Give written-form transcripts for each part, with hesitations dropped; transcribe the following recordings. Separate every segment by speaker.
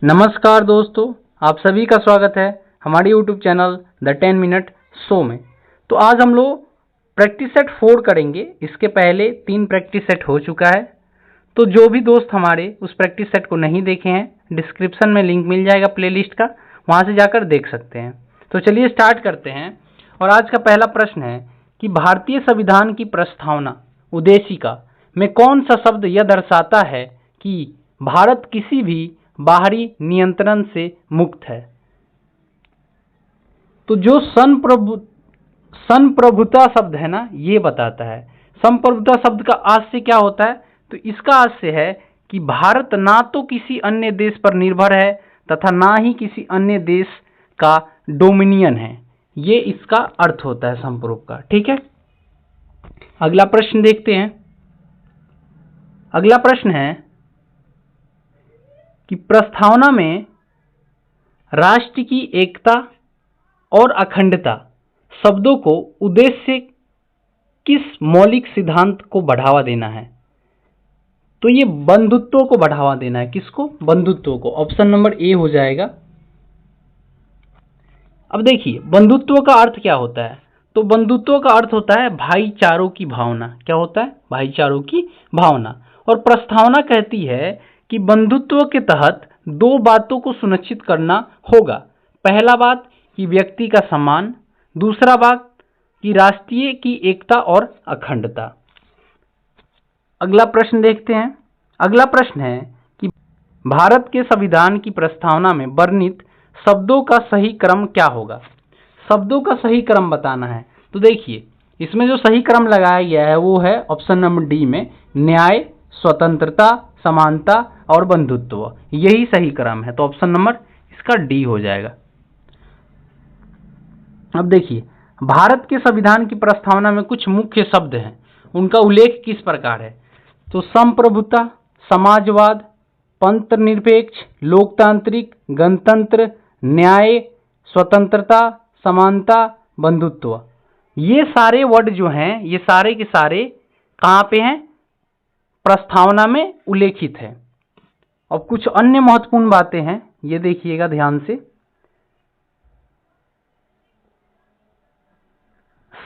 Speaker 1: नमस्कार दोस्तों, आप सभी का स्वागत है हमारे YouTube channel the 10 minute show में। तो आज हम लोग प्रैक्टिस सेट 4 करेंगे। इसके पहले 3 प्रैक्टिस सेट हो चुका है। तो जो भी दोस्त हमारे उस प्रैक्टिस सेट को नहीं देखे हैं, डिस्क्रिप्शन में लिंक मिल जाएगा प्लेलिस्ट का, वहाँ से जाकर देख सकते हैं। तो चलिए स्टार्ट करते हैं। और आज का पहला प्रश्न है कि भारतीय संविधान की प्रस्तावना उद्देशिका में कौन सा शब्द यह दर्शाता है कि भारत किसी भी बाहरी नियंत्रण से मुक्त है। तो जो संप्रभुता शब्द है ना, ये बताता है। संप्रभुता शब्द का आज से क्या होता है, तो इसका आज से है कि भारत ना तो किसी अन्य देश पर निर्भर है तथा ना ही किसी अन्य देश का डोमिनियन है। ये इसका अर्थ होता है संप्रभु का। ठीक है, अगला प्रश्न देखते हैं। अगला प्रश्न है कि प्रस्तावना में राष्ट्र की एकता और अखंडता शब्दों को उद्देश्य किस मौलिक सिद्धांत को बढ़ावा देना है। तो ये बंधुत्व को बढ़ावा देना है। किसको? बंधुत्व को। ऑप्शन नंबर ए हो जाएगा। अब देखिए बंधुत्व का अर्थ क्या होता है। तो बंधुत्व का अर्थ होता है भाईचारों की भावना। क्या होता है? भाईचारों की भावना। और प्रस्तावना कहती है कि बंधुत्व के तहत 2 बातों को सुनिश्चित करना होगा। पहला बात कि व्यक्ति का सम्मान, दूसरा बात कि राष्ट्रीय की एकता और अखंडता। अगला प्रश्न देखते हैं। अगला प्रश्न है कि भारत के संविधान की प्रस्तावना में वर्णित शब्दों का सही क्रम क्या होगा। शब्दों का सही क्रम बताना है। तो देखिए इसमें जो सही क्रम लगाया गया है वो है ऑप्शन नंबर डी में न्याय, स्वतंत्रता, समानता और बंधुत्व। यही सही क्रम है। तो ऑप्शन नंबर इसका डी हो जाएगा। अब देखिए भारत के संविधान की प्रस्तावना में कुछ मुख्य शब्द हैं, उनका उल्लेख किस प्रकार है। तो संप्रभुता, समाजवाद, पंथनिरपेक्ष, लोकतांत्रिक, गणतंत्र, न्याय, स्वतंत्रता, समानता, बंधुत्व। ये सारे वर्ड जो हैं ये सारे के सारे कहाँ पे हैं? प्रस्तावना में उल्लेखित है। अब कुछ अन्य महत्वपूर्ण बातें हैं, ये देखिएगा ध्यान से।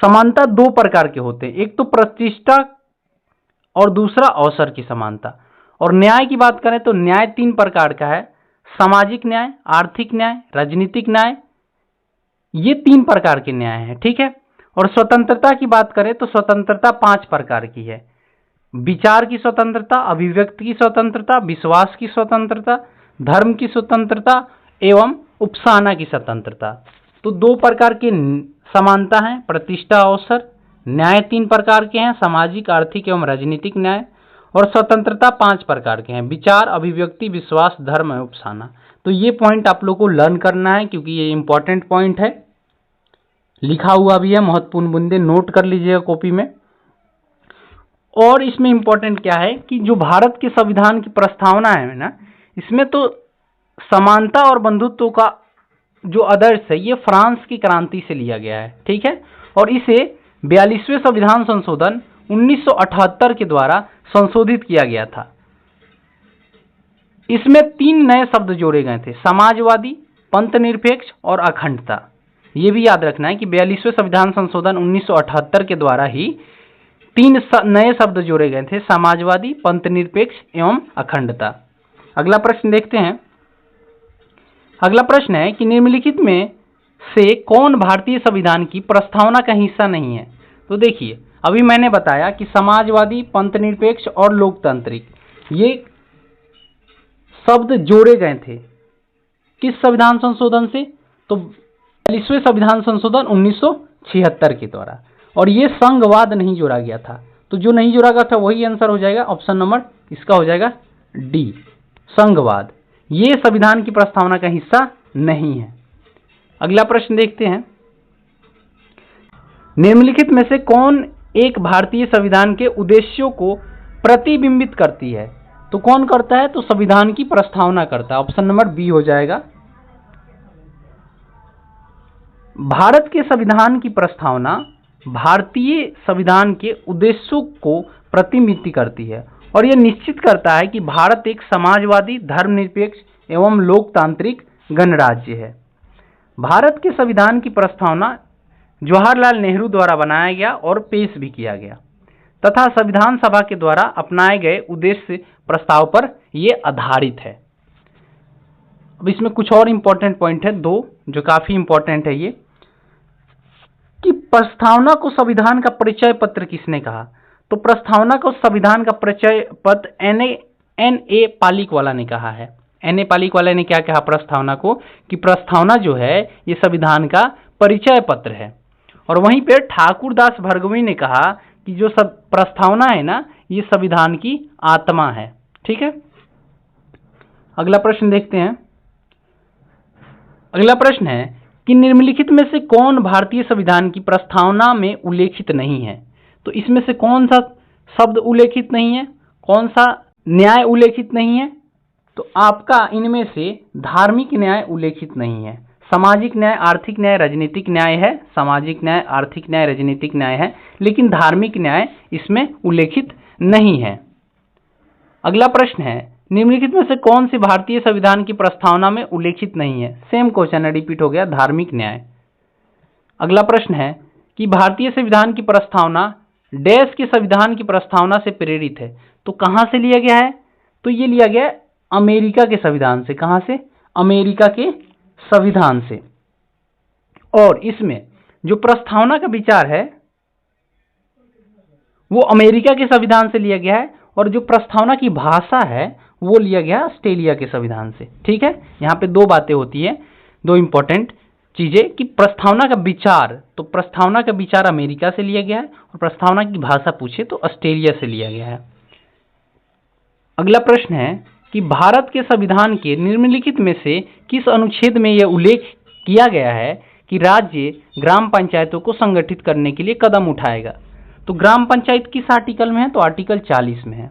Speaker 1: समानता 2 प्रकार के होते हैं, एक तो प्रतिष्ठा और दूसरा अवसर की समानता। और न्याय की बात करें तो न्याय 3 प्रकार का है, सामाजिक न्याय, आर्थिक न्याय, राजनीतिक न्याय। ये 3 प्रकार के न्याय हैं। ठीक है। और स्वतंत्रता की बात करें तो स्वतंत्रता 5 प्रकार की है, विचार की स्वतंत्रता, अभिव्यक्ति की स्वतंत्रता, विश्वास की स्वतंत्रता, धर्म की स्वतंत्रता एवं उपसाना की स्वतंत्रता। तो 2 प्रकार की समानता है, प्रतिष्ठा, अवसर। न्याय 3 प्रकार के हैं, सामाजिक, आर्थिक एवं राजनीतिक न्याय। और स्वतंत्रता 5 प्रकार के हैं, विचार, अभिव्यक्ति, विश्वास, धर्म एवं उपसाना। तो ये पॉइंट आप लोग को लर्न करना है क्योंकि ये इंपॉर्टेंट पॉइंट है, लिखा हुआ भी है, महत्वपूर्ण बुंदे नोट कर लीजिएगा कॉपी में। और इसमें इंपॉर्टेंट क्या है कि जो भारत के संविधान की प्रस्तावना है ना, इसमें तो समानता और बंधुत्व का जो आदर्श है ये फ्रांस की क्रांति से लिया गया है। ठीक है। और इसे 42वें संविधान संशोधन 1978 के द्वारा संशोधित किया गया था। इसमें 3 नए शब्द जोड़े गए थे, समाजवादी, पंथनिरपेक्ष और अखंडता। ये भी याद रखना है कि 42वें संविधान संशोधन 1978 के द्वारा ही 3 नए शब्द जोड़े गए थे, समाजवादी, पंथनिरपेक्ष एवं अखंडता। अगला प्रश्न देखते हैं। अगला प्रश्न है कि निम्नलिखित में से कौन भारतीय संविधान की प्रस्तावना का हिस्सा नहीं है। तो देखिए अभी मैंने बताया कि समाजवादी, पंथनिरपेक्ष और लोकतांत्रिक ये शब्द जोड़े गए थे किस संविधान संशोधन से, तो 42वें संविधान संशोधन 1976 के द्वारा। और ये संघवाद नहीं जोड़ा गया था। तो जो नहीं जोड़ा गया था वही आंसर हो जाएगा, ऑप्शन नंबर इसका हो जाएगा डी, संघवाद। ये संविधान की प्रस्तावना का हिस्सा नहीं है। अगला प्रश्न देखते हैं। निम्नलिखित में से कौन एक भारतीय संविधान के उद्देश्यों को प्रतिबिंबित करती है। तो कौन करता है, तो संविधान की प्रस्तावना करता है, ऑप्शन नंबर बी हो जाएगा। भारत के संविधान की प्रस्तावना भारतीय संविधान के उद्देश्यों को प्रतिबिंबित करती है और यह निश्चित करता है कि भारत एक समाजवादी, धर्मनिरपेक्ष एवं लोकतांत्रिक गणराज्य है। भारत के संविधान की प्रस्तावना जवाहरलाल नेहरू द्वारा बनाया गया और पेश भी किया गया तथा संविधान सभा के द्वारा अपनाए गए उद्देश्य प्रस्ताव पर यह आधारित है। अब इसमें कुछ और इंपॉर्टेंट पॉइंट है, दो जो काफी इंपॉर्टेंट है, ये कि प्रस्तावना को संविधान का परिचय पत्र किसने कहा? तो प्रस्तावना को संविधान का परिचय पत्र एन.ए. पालिकवाला ने कहा है। एन.ए. पालिकवाला ने क्या कहा प्रस्तावना को? कि प्रस्तावना जो है ये संविधान का परिचय पत्र है। और वहीं पे ठाकुरदास भरगवी ने कहा कि जो सब प्रस्तावना है ना, ये संविधान की आत्मा है। ठीक है, अगला प्रश्न देखते हैं। अगला प्रश्न है कि निम्नलिखित में से कौन भारतीय संविधान की प्रस्तावना में उल्लेखित नहीं है? तो इसमें से कौन सा शब्द उल्लेखित नहीं है, कौन सा न्याय उल्लेखित नहीं है? तो आपका इनमें से धार्मिक न्याय उल्लेखित नहीं है। सामाजिक न्याय, आर्थिक न्याय, राजनीतिक न्याय है। सामाजिक न्याय, आर्थिक न्याय, राजनीतिक न्याय है, लेकिन धार्मिक न्याय इसमें उल्लेखित नहीं है। अगला प्रश्न है निम्नलिखित में से कौन सी भारतीय संविधान की प्रस्तावना में उल्लेखित नहीं है? सेम क्वेश्चन है, रिपीट हो गया, धार्मिक न्याय। अगला प्रश्न है कि भारतीय संविधान की प्रस्तावना देश के संविधान की प्रस्तावना से प्रेरित है। तो कहां से लिया गया है? तो ये लिया गया है अमेरिका के संविधान से। कहां से? अमेरिका के संविधान से। और इसमें जो प्रस्तावना का विचार है वो अमेरिका के संविधान से लिया गया है, और जो प्रस्तावना की भाषा है वो लिया गया ऑस्ट्रेलिया के संविधान से। ठीक है, यहाँ पे दो बातें होती है, दो इंपॉर्टेंट चीजें कि प्रस्तावना का विचार, तो प्रस्तावना का विचार अमेरिका से लिया गया है, और प्रस्तावना की भाषा पूछे तो ऑस्ट्रेलिया से लिया गया है। अगला प्रश्न है कि भारत के संविधान के निम्नलिखित में से किस अनुच्छेद में यह उल्लेख किया गया है कि राज्य ग्राम पंचायतों को संगठित करने के लिए कदम उठाएगा? तो ग्राम पंचायत किस आर्टिकल में है? तो आर्टिकल 40 में है।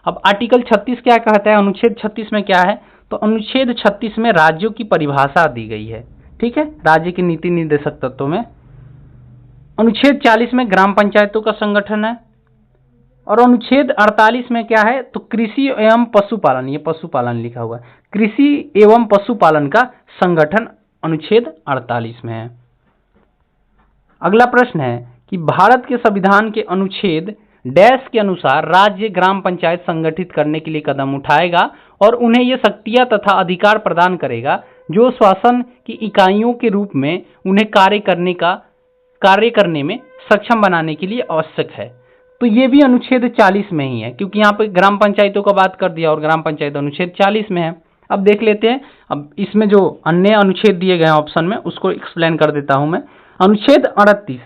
Speaker 1: अब आर्टिकल 36 क्या कहता है? अनुच्छेद 36 में क्या है? तो अनुच्छेद 36 में राज्यों की परिभाषा दी गई है। ठीक है, राज्य के नीति निर्देशक तत्वों में। अनुच्छेद 40 में ग्राम पंचायतों का संगठन है, और अनुच्छेद 48 में क्या है? तो कृषि एवं पशुपालन, ये पशुपालन लिखा हुआ है, कृषि एवं पशुपालन का संगठन अनुच्छेद 48 में है। अगला प्रश्न है कि भारत के संविधान के अनुच्छेद डैश के अनुसार राज्य ग्राम पंचायत संगठित करने के लिए कदम उठाएगा और उन्हें ये शक्तियां तथा अधिकार प्रदान करेगा जो शासन की इकाइयों के रूप में उन्हें कार्य करने में सक्षम बनाने के लिए आवश्यक है। तो ये भी अनुच्छेद 40 में ही है, क्योंकि यहाँ पे ग्राम पंचायतों का बात कर दिया और ग्राम पंचायत अनुच्छेद 40 में है। अब देख लेते हैं, अब इसमें जो अन्य अनुच्छेद दिए गए हैं ऑप्शन में उसको एक्सप्लेन कर देता हूं मैं। अनुच्छेद 38,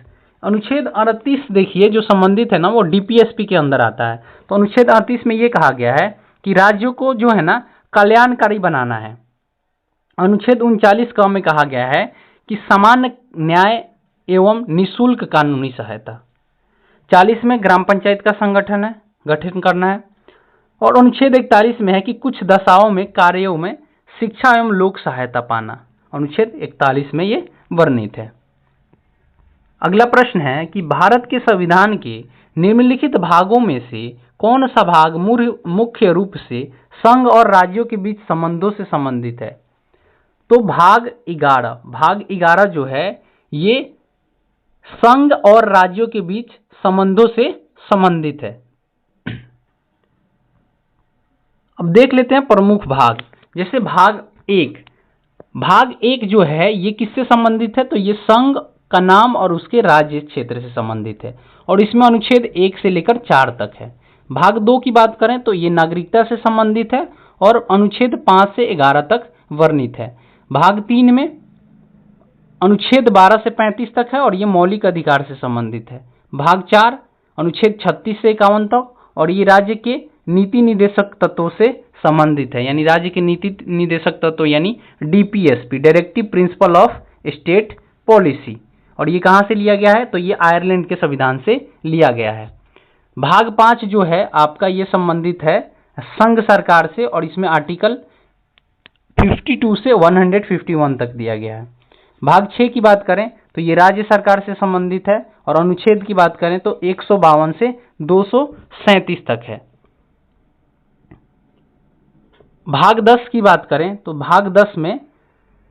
Speaker 1: अनुच्छेद 38 देखिए जो संबंधित है ना वो डीपीएसपी के अंदर आता है। तो अनुच्छेद 38 में ये कहा गया है कि राज्यों को जो है ना कल्याणकारी बनाना है। अनुच्छेद 39 का में कहा गया है कि समान न्याय एवं निःशुल्क कानूनी सहायता। 40 में ग्राम पंचायत का संगठन है, गठन करना है, और अनुच्छेद 41 में है कि कुछ दशाओं में कार्यों में शिक्षा एवं लोक सहायता पाना। अनुच्छेद 41 में ये वर्णित है। अगला प्रश्न है कि भारत के संविधान के निम्नलिखित भागों में से कौन सा भाग मुख्य रूप से संघ और राज्यों के बीच संबंधों से संबंधित है? तो भाग 11 जो है ये संघ और राज्यों के बीच संबंधों से संबंधित है। अब देख लेते हैं प्रमुख भाग। जैसे भाग एक जो है ये किससे संबंधित है? तो ये संघ का नाम और उसके राज्य क्षेत्र से संबंधित है, और इसमें अनुच्छेद 1 से लेकर 4 तक है। भाग 2 की बात करें तो ये नागरिकता से संबंधित है और अनुच्छेद 5 से 11 तक वर्णित है। भाग 3 में अनुच्छेद 12 से 35 तक है और ये मौलिक अधिकार से संबंधित है। भाग 4 अनुच्छेद 36 से 51 तक, और ये राज्य के नीति निर्देशक तत्वों से संबंधित है, यानी राज्य के नीति निर्देशक तत्व यानी DPSP, directive principle of state policy. और ये कहां से लिया गया है? तो ये आयरलैंड के संविधान से लिया गया है। भाग 5 जो है आपका ये संबंधित है संघ सरकार से, और इसमें आर्टिकल 52 से 151 तक दिया गया है। भाग 6 की बात करें तो ये राज्य सरकार से संबंधित है, और अनुच्छेद की बात करें तो 152 से 237 तक है। भाग 10 की बात करें तो भाग 10 में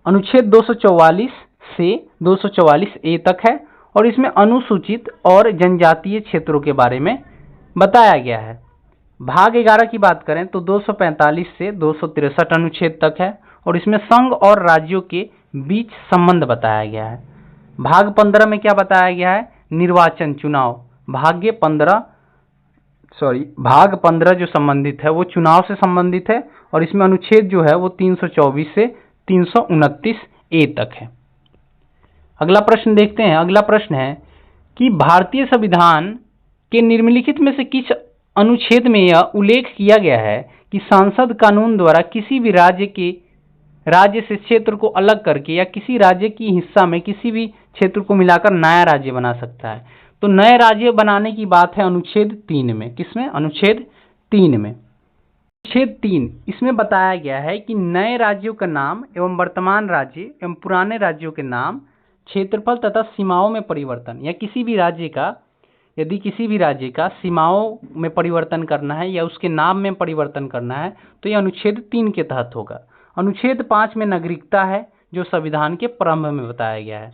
Speaker 1: अनुच्छेद 244 से 244 ए तक है और इसमें अनुसूचित और जनजातीय क्षेत्रों के बारे में बताया गया है। भाग 11 की बात करें तो 245 से 263 अनुच्छेद तक है और इसमें संघ और राज्यों के बीच संबंध बताया गया है। भाग 15 में क्या बताया गया है? निर्वाचन, चुनाव। भाग 15 जो संबंधित है वो चुनाव से संबंधित है और इसमें अनुच्छेद जो है वो 324 से 329 ए तक है। अगला प्रश्न देखते हैं। अगला प्रश्न है कि भारतीय संविधान के निम्नलिखित में से किस अनुच्छेद में यह उल्लेख किया गया है कि संसद कानून द्वारा किसी भी राज्य से क्षेत्र को अलग करके या किसी राज्य की हिस्सा में किसी भी क्षेत्र को मिलाकर नया राज्य बना सकता है? तो नए राज्य बनाने की बात है अनुच्छेद 3 में। किसमें? अनुच्छेद 3 में। अनुच्छेद 3 इसमें बताया गया है कि नए राज्यों का नाम एवं वर्तमान राज्य एवं पुराने राज्यों के नाम, क्षेत्रफल तथा सीमाओं में परिवर्तन या यदि किसी भी राज्य का सीमाओं में परिवर्तन करना है या उसके नाम में परिवर्तन करना है तो यह अनुच्छेद 3 के तहत होगा। अनुच्छेद 5 में नागरिकता है जो संविधान के प्रारंभ में बताया गया है।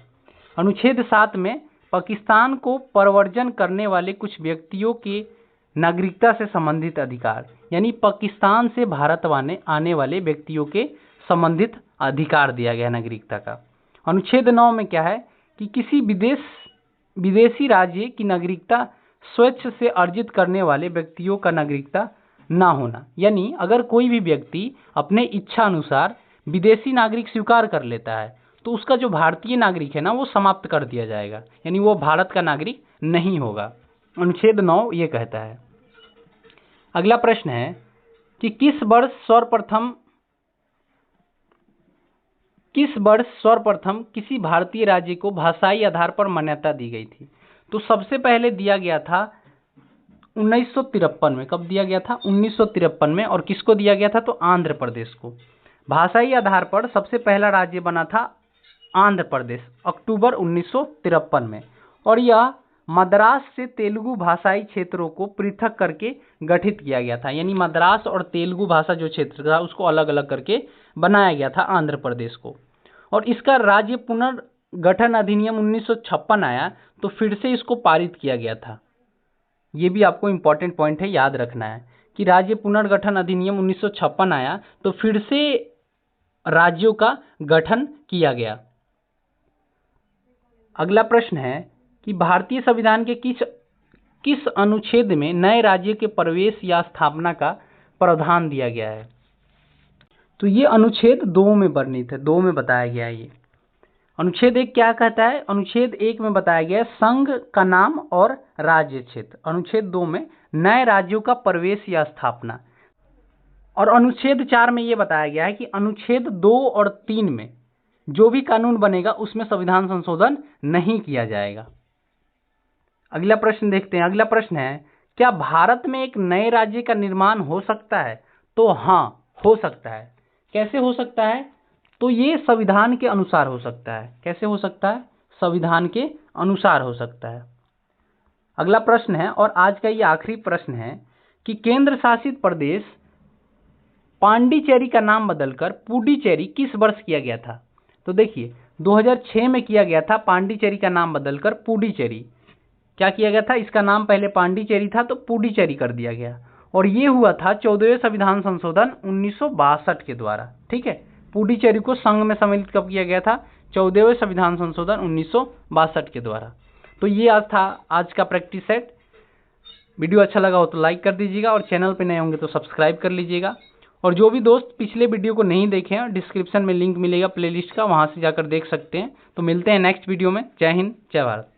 Speaker 1: अनुच्छेद 7 में पाकिस्तान को प्रव्रजन करने वाले कुछ व्यक्तियों के नागरिकता से संबंधित अधिकार, यानी पाकिस्तान से भारत आने वाले व्यक्तियों के संबंधित अधिकार दिया गया नागरिकता का। अनुच्छेद 9 में क्या है कि किसी विदेशी राज्य की नागरिकता स्वेच्छ से अर्जित करने वाले व्यक्तियों का नागरिकता ना होना, यानी अगर कोई भी व्यक्ति अपने इच्छा अनुसार विदेशी नागरिक स्वीकार कर लेता है तो उसका जो भारतीय नागरिक है ना वो समाप्त कर दिया जाएगा, यानी वो भारत का नागरिक नहीं होगा। अनुच्छेद 9 ये कहता है। अगला प्रश्न है कि किस वर्ष सर्वप्रथम किसी भारतीय राज्य को भाषाई आधार पर मान्यता दी गई थी? तो सबसे पहले दिया गया था 1953 में। कब दिया गया था? 1953 में। और किसको दिया गया था? तो आंध्र प्रदेश को। भाषाई आधार पर सबसे पहला राज्य बना था आंध्र प्रदेश, अक्टूबर 1953 में। और यह मद्रास से तेलुगु भाषाई क्षेत्रों को पृथक करके गठित किया गया था, यानी मद्रास और तेलुगु भाषा जो क्षेत्र था उसको अलग अलग करके बनाया गया था आंध्र प्रदेश को। और इसका राज्य पुनर्गठन अधिनियम 1956 आया तो फिर से इसको पारित किया गया था। ये भी आपको इम्पोर्टेंट पॉइंट है, याद रखना है कि राज्य पुनर्गठन अधिनियम 1956 आया तो फिर से राज्यों का गठन किया गया। अगला प्रश्न है कि भारतीय संविधान के किस अनुच्छेद में नए राज्य के प्रवेश या स्थापना का प्रावधान दिया गया है? तो ये अनुच्छेद 2 में वर्णित है, 2 में बताया गया है। ये अनुच्छेद 1 क्या कहता है? अनुच्छेद 1 में बताया गया है संघ का नाम और राज्य क्षेत्र। अनुच्छेद 2 में नए राज्यों का प्रवेश या स्थापना। और अनुच्छेद 4 में ये बताया गया है कि अनुच्छेद 2 और 3 में जो भी कानून बनेगा उसमें संविधान संशोधन नहीं किया जाएगा। अगला प्रश्न देखते हैं। अगला प्रश्न है क्या भारत में एक नए राज्य का निर्माण हो सकता है? तो हाँ, हो सकता है। कैसे हो सकता है? तो ये संविधान के अनुसार हो सकता है। कैसे हो सकता है? संविधान के अनुसार हो सकता है। अगला प्रश्न है और आज का ये आखिरी प्रश्न है कि केंद्र शासित प्रदेश पांडिचेरी का नाम बदलकर पुडुचेरी किस वर्ष किया गया था? तो देखिए 2006 में किया गया था पांडिचेरी का नाम बदलकर पुडुचेरी। क्या किया गया था? इसका नाम पहले पांडिचेरी था तो पुडुचेरी कर दिया गया। और ये हुआ था 14वें संविधान संशोधन 1962 के द्वारा। ठीक है, पुडुचेरी को संघ में सम्मिलित कब किया गया था? 14वें संविधान संशोधन 1962 के द्वारा। तो ये आज था आज का प्रैक्टिस सेट। वीडियो अच्छा लगा हो तो लाइक कर दीजिएगा और चैनल पे नए होंगे तो सब्सक्राइब कर लीजिएगा। और जो भी दोस्त पिछले वीडियो को नहीं देखे हैं डिस्क्रिप्शन में लिंक मिलेगा प्लेलिस्ट का, वहाँ से जाकर देख सकते हैं। तो मिलते हैं नेक्स्ट वीडियो में। जय हिंद, जय भारत।